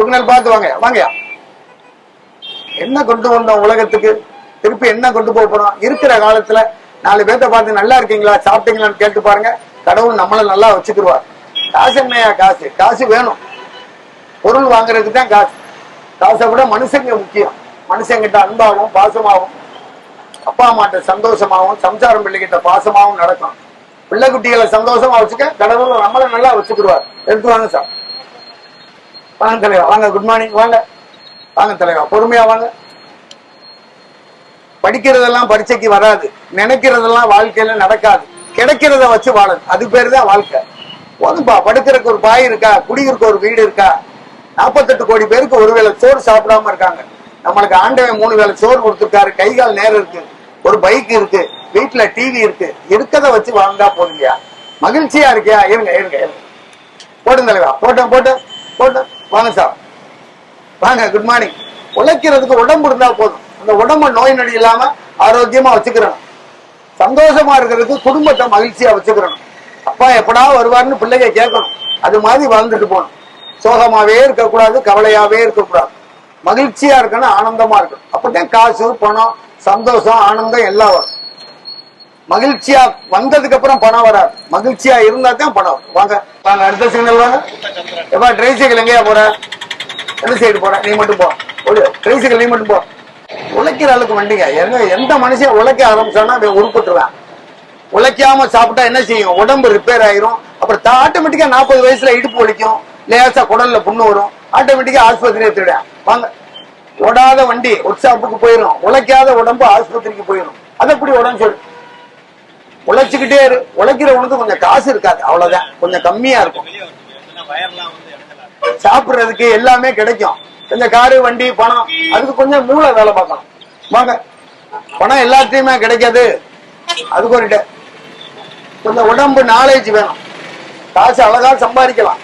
Signal பார்த்து வாங்க வாங்கயா. என்ன கொண்டு வந்தோம் உலகத்துக்கு, திருப்பி என்ன கொண்டு போக போறோம்? இருக்கிற காலத்துல 4 பேர்த்த பார்த்து நல்லா இருக்கீங்களா சாப்பிட்டீங்களான்னு கேட்டு பாருங்க. கடவுள் நம்மள நல்லா வச்சுக்கிடுவார். காசு என்னையா காசு? காசு வேணும், பொருள் வாங்குறதுக்கு தான் காசு. காசை விட மனுஷங்க முக்கியம். மனுஷங்கிட்ட அன்பாகவும் பாசமாகவும், அப்பா அம்மாட்ட சந்தோஷமாகவும், சம்சாரம் பிள்ளைகிட்ட பாசமாகவும் நடக்கும். பிள்ளை குட்டிகளை சந்தோஷமா வச்சுக்க கடவுள் நம்மள நல்லா வச்சுக்கிடுவார். எடுத்து வாங்க சார். வாங்க தலைவா, வாங்க. Good morning. வாங்க வாங்க தலைவா, பொறுமையா வாங்க. படிக்கிறதெல்லாம் பரீட்சைக்கு வராது, நினைக்கிறதெல்லாம் வாழ்க்கையில நடக்காது. கிடைக்கிறத வச்சு வாழது, அது பேரு தான் வாழ்க்கை. போதும்பா, படுக்கிறதுக்கு ஒரு பாய் இருக்கா, குடியிருக்க ஒரு வீடு இருக்கா. 48 கோடி பேருக்கு ஒருவேளை சோறு சாப்பிடாம இருக்காங்க. நம்மளுக்கு ஆண்டவன் 3 வேளை சோறு கொடுத்துருக்காரு. கை கால் நேரம் இருக்கு, ஒரு பைக் இருக்கு, வீட்டுல டிவி இருக்கு. இருக்கத வச்சு வாழ்ந்தா போதுங்கயா. மகிழ்ச்சியா இருக்கியா? இருங்க இருங்க இருங்க. போட்டும் தலைவா, போட்டோம் போட்டோம் போட்டோம். வாங்க சார், வாங்க. Good morning. உழைக்கிறதுக்கு உடம்பு இருந்தா போதும். அந்த உடம்ப நோய் நொடி இல்லாம ஆரோக்கியமா வச்சுக்கிறோம். சந்தோஷமா இருக்கிறதுக்கு குடும்பத்தை மகிழ்ச்சியா வச்சுக்கிறோம். அப்பா எப்படா வருவார்னு பிள்ளைங்க கேட்கணும். அது மாதிரி வாழ்ந்துட்டு போகணும். சோகமாவே இருக்கக்கூடாது, கவலையாவே இருக்கக்கூடாது. மகிழ்ச்சியா இருக்கணும், ஆனந்தமா இருக்கணும். அப்பதான் காசு பணம் சந்தோஷம் ஆனந்தம் எல்லாம் வரும். மகிழ்ச்சியா வந்ததுக்கு அப்புறம் பணம் வராது, மகிழ்ச்சியா இருந்தா தான் பணம் வரும். வாங்க வாங்க, அடுத்த சிக்னல் வாங்க. எப்பா ட்ரை சைக்கிள் எங்கேயா போற? எந்த சைடு போற? நீ மட்டும் போ. ட்ரை சைக்கிள் நீ மட்டும் போ. உழைக்கிற அளவுக்கு வண்டிங்க. எந்த மனுஷன் உழைக்க ஆரம்பிச்சானா அவன் உருப்பட்டுருவான். உழைக்காம சாப்பிட்டா என்ன செய்யும்? உடம்பு ரிப்பேர் ஆயிரும். அப்புறம் ஆட்டோமேட்டிக்கா 40 வயசுல இடுப்பு வலிக்கும், லேசா குடல்ல புண்ணு வரும். ஆட்டோமேட்டிக்கா ஆஸ்பத்திரியை தேட. வாங்க. ஓடாத வண்டி ஒர்க் ஷாப்புக்கு போயிடும், உழைக்காத உடம்பு ஆஸ்பத்திரிக்கு போயிடும். அது எப்படி உடம்பு சொல்லு? உழைச்சுக்கிட்டே இரு. உழைக்கிறவனுக்கு கொஞ்சம் காசு இருக்காது, அவ்வளவுதான், கொஞ்சம் கம்மியா இருக்கும். சாப்பிடுறதுக்கு எல்லாமே கிடைக்கும். இந்த காரு வண்டி பணம் அதுக்கு கொஞ்சம் மூளை வேலை பார்க்கணும். வாங்க. பணம் எல்லாத்தையுமே கிடைக்காது, அதுக்கு ஒரு கொஞ்சம் உடம்பு நாலேஜ் வேணும். காசு அழகா சம்பாதிக்கலாம்.